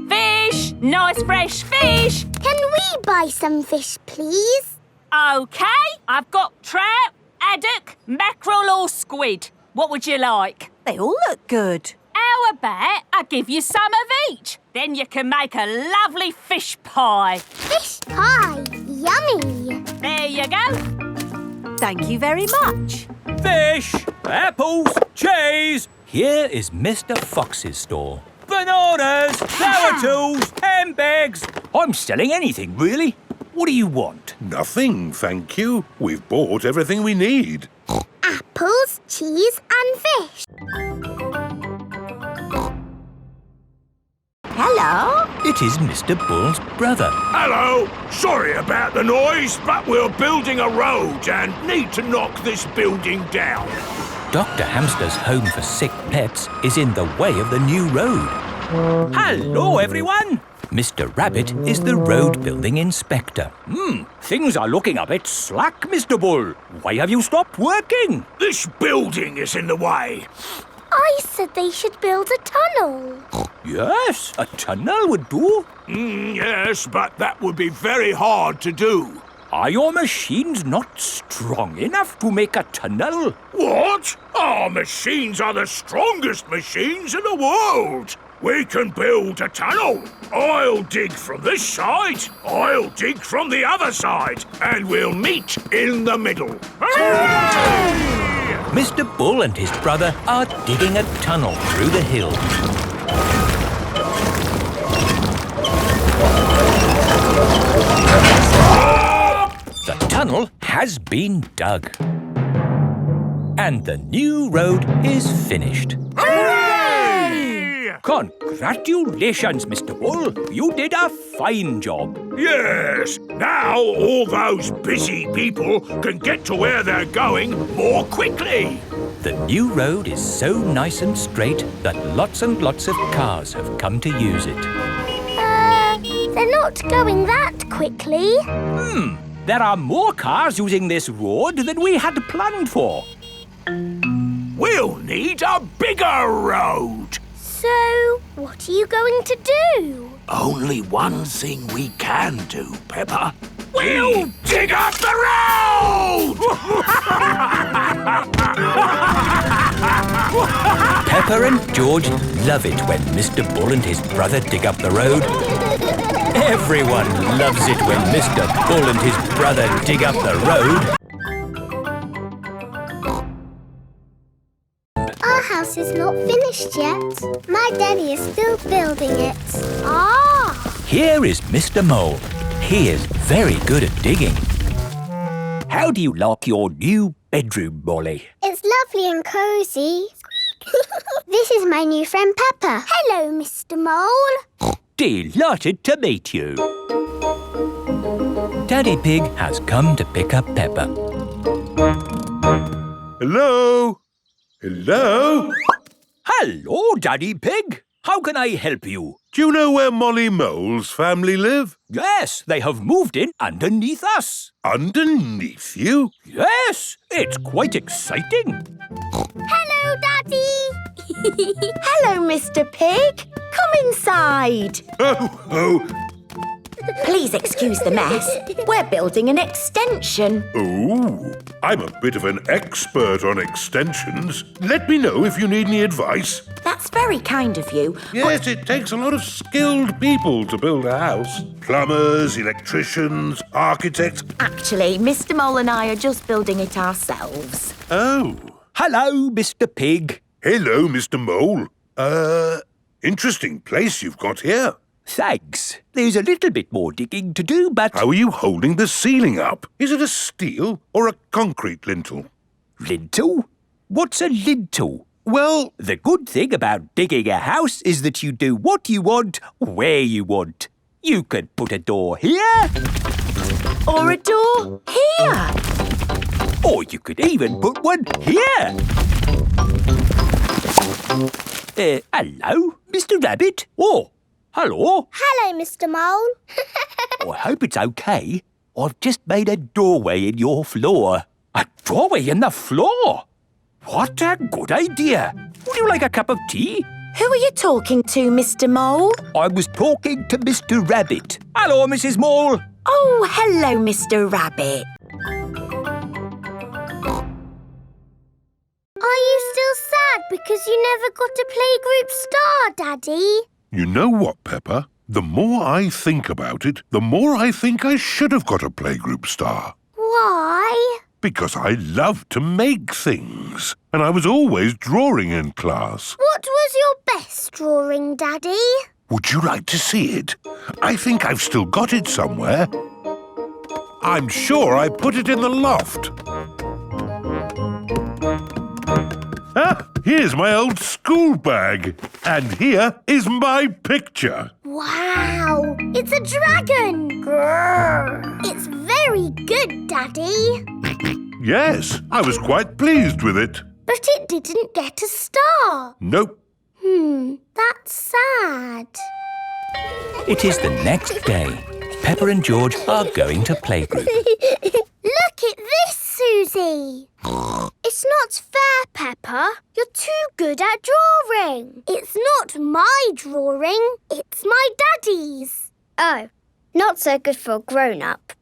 S10: Fish! Nice fresh fish!
S2: Can we buy some fish, please?
S10: OK, I've got trout, haddock, mackerel or squid. What would you like?
S17: They all look good.
S10: How about I give you some of each? Then you can make a lovely fish pie.
S2: Fish pie. Yummy.
S10: There you go.
S17: Thank you very much.
S8: Fish, apples, cheese. Here is Mr. Fox's store. Bananas, flower tools, handbags. I'm selling anything, really. What do you want?
S4: Nothing, thank you. We've bought everything we need.
S2: Apples, cheese and fish.
S17: Hello?
S8: It is Mr. Bull's brother.
S11: Hello! Sorry about the noise, but we're building a road and need to knock this building down.
S8: Dr. Hamster's home for sick pets is in the way of the new road. Hello, everyone! Mr. Rabbit is the road building inspector. Things are looking a bit slack, Mr. Bull. Why have you stopped working?
S11: This building is in the way.
S2: I said they should build a tunnel.
S8: Yes, a tunnel would do.
S11: Yes, but that would be very hard to do.
S8: Are your machines not strong enough to make a tunnel?
S11: What? Our machines are the strongest machines in the world. We can build a tunnel. I'll dig from this side, I'll dig from the other side, and we'll meet in the middle. Hooray!
S8: Mr. Bull and his brother are digging a tunnel through the hill. The tunnel has been dug. And the new road is finished.
S11: Hooray!
S8: Congratulations, Mr. Bull. You did a fine job.
S11: Yes, now all those busy people can get to where they're going more quickly.
S8: The new road is so nice and straight that lots and lots of cars have come to use it.
S2: They're not going that quickly.
S8: There are more cars using this road than we had planned for.
S11: We'll need a bigger road.
S2: So, what are you going to do?
S11: only one thing we can do, Peppa. We'll dig up the road!
S8: Peppa and George love it when Mr. Bull and his brother dig up the road. Everyone loves it when Mr. Bull and his brother dig up the road.
S2: Our house is not finished yet. My daddy is still building it.
S8: Here is Mr. Mole. He is very good at digging. How do you like your new bedroom, Molly?
S2: It's lovely and cosy. This is my new friend Peppa. Hello, Mr. Mole.
S8: Delighted to meet you. Daddy Pig has come to pick up Peppa.
S4: Hello? Hello?
S8: Hello, Daddy Pig. How can I help you?
S4: Do you know where Molly Mole's family live?
S8: Yes, they have moved in underneath us.
S4: Underneath you?
S8: Yes, it's quite exciting.
S2: Hello, Daddy.
S17: Hello, Mr. Pig. Come inside.
S4: Oh.
S17: Please excuse the mess. We're building an extension.
S4: Oh, I'm a bit of an expert on extensions. Let me know if you need any advice.
S17: That's very kind of you.
S4: Yes, it takes a lot of skilled people to build a house. Plumbers, electricians, architects.
S17: Actually, Mr. Mole and I are just building it ourselves.
S4: Oh.
S8: Hello, Mr. Pig.
S4: Hello, Mr. Mole. Interesting place you've got here.
S8: Thanks. There's a little bit more digging to do, but...
S4: How are you holding the ceiling up? Is it a steel or a concrete lintel?
S8: Lintel? What's a lintel?
S4: Well,
S8: the good thing about digging a house is that you do what you want, where you want. You could put a door here.
S17: Or a door here.
S8: Or you could even put one here. Hello, Mr. Rabbit. Oh, hello.
S2: Hello, Mr. Mole.
S8: I hope it's okay. I've just made a doorway in your floor. A doorway in the floor? What a good idea. Would you like a cup of tea?
S17: Who are you talking to, Mr. Mole?
S8: I was talking to Mr. Rabbit. Hello, Mrs. Mole.
S17: Oh, hello, Mr. Rabbit.
S2: Are you still sad because you never got a playgroup star, Daddy?
S4: You know what, Peppa? The more I think about it, the more I think I should have got a playgroup star.
S2: Why?
S4: Because I love to make things, and I was always drawing in class.
S2: What was your best drawing, Daddy?
S4: Would you like to see it? I think I've still got it somewhere. I'm sure I put it in the loft. Ah, here's my old school bag. And here is my picture.
S2: Wow! It's a dragon! Grrr. It's very good, Daddy.
S4: Yes, I was quite pleased with it.
S2: But it didn't get a star.
S4: Nope.
S2: That's sad.
S8: It is the next day. Peppa and George are going to playgroup.
S2: Look at this, Suzy. It's not fair, Peppa. You're too good at drawing. It's not my drawing. It's my daddy's.
S1: Oh, not so good for a grown-up.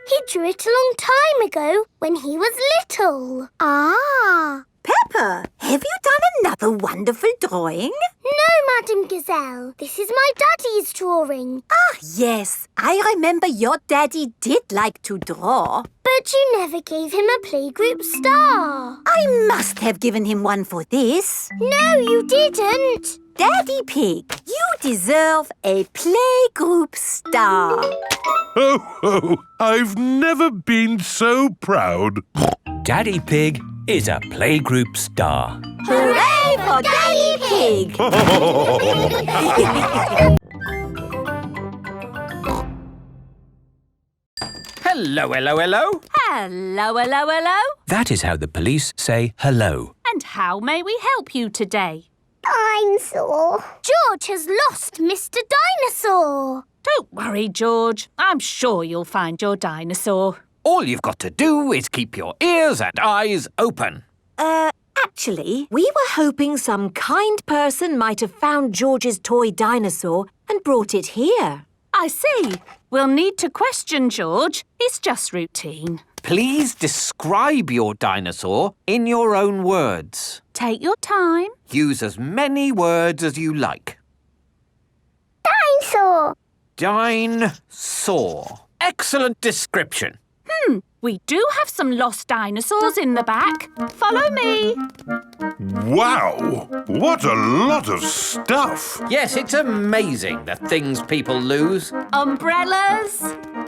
S2: He drew it a long time ago when he was little. Ah.
S17: Peppa, have you done another wonderful drawing?
S2: No, Madam Gazelle. This is my daddy's drawing.
S17: Ah, yes. I remember your daddy did like to draw.
S2: But you never gave him a playgroup star.
S17: I must have given him one for this.
S2: No, you didn't.
S17: Daddy Pig, you deserve a playgroup star.
S4: Oh, I've never been so proud.
S8: Daddy Pig is a playgroup star.
S17: Hooray for Daddy Pig!
S3: Hello, hello, hello.
S10: Hello, hello, hello.
S8: That is how the police say hello.
S10: And how may we help you today?
S2: Dinosaur. George has lost Mr. Dinosaur.
S10: Don't worry, George. I'm sure you'll find your dinosaur.
S3: All you've got to do is keep your ears and eyes open.
S17: Actually, we were hoping some kind person might have found George's toy dinosaur and brought it here.
S10: I see. We'll need to question George. It's just routine.
S3: Please describe your dinosaur in your own words.
S10: Take your time.
S3: Use as many words as you like.
S2: Dinosaur.
S3: Dinosaur. Excellent description.
S10: We do have some lost dinosaurs in the back. Follow me.
S4: Wow! What a lot of stuff!
S3: Yes, it's amazing the things people lose.
S10: Umbrellas.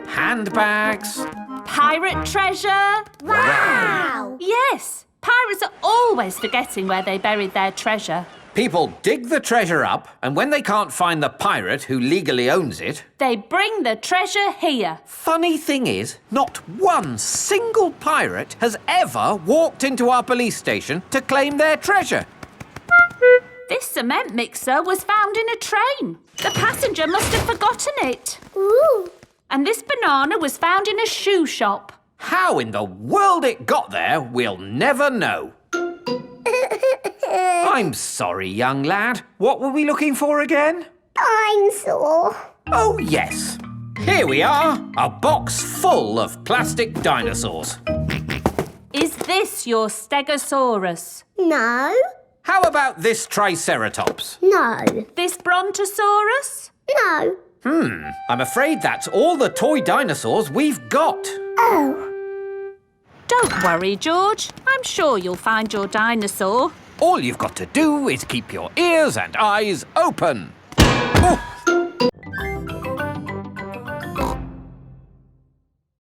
S3: Handbags.
S10: Pirate treasure.
S2: Wow!
S10: Yes, pirates are always forgetting where they buried their treasure.
S3: People dig the treasure up, and when they can't find the pirate who legally owns it,
S10: They bring the treasure here.
S3: funny thing is, not one single pirate has ever walked into our police station to claim their treasure.
S10: This cement mixer was found in a train. The passenger must have forgotten it.
S2: Ooh.
S10: And this banana was found in a shoe shop.
S3: How in the world it got there, we'll never know. I'm sorry, young lad. What were we looking for again?
S2: Dinosaur.
S3: Oh, yes. Here we are, a box full of plastic dinosaurs.
S10: Is this your Stegosaurus?
S2: No.
S3: How about this Triceratops?
S2: No.
S10: This Brontosaurus?
S2: No.
S3: I'm afraid that's all the toy dinosaurs we've got.
S2: Oh.
S10: Don't worry, George. I'm sure you'll find your dinosaur.
S3: All you've got to do is keep your ears and eyes open. Oh,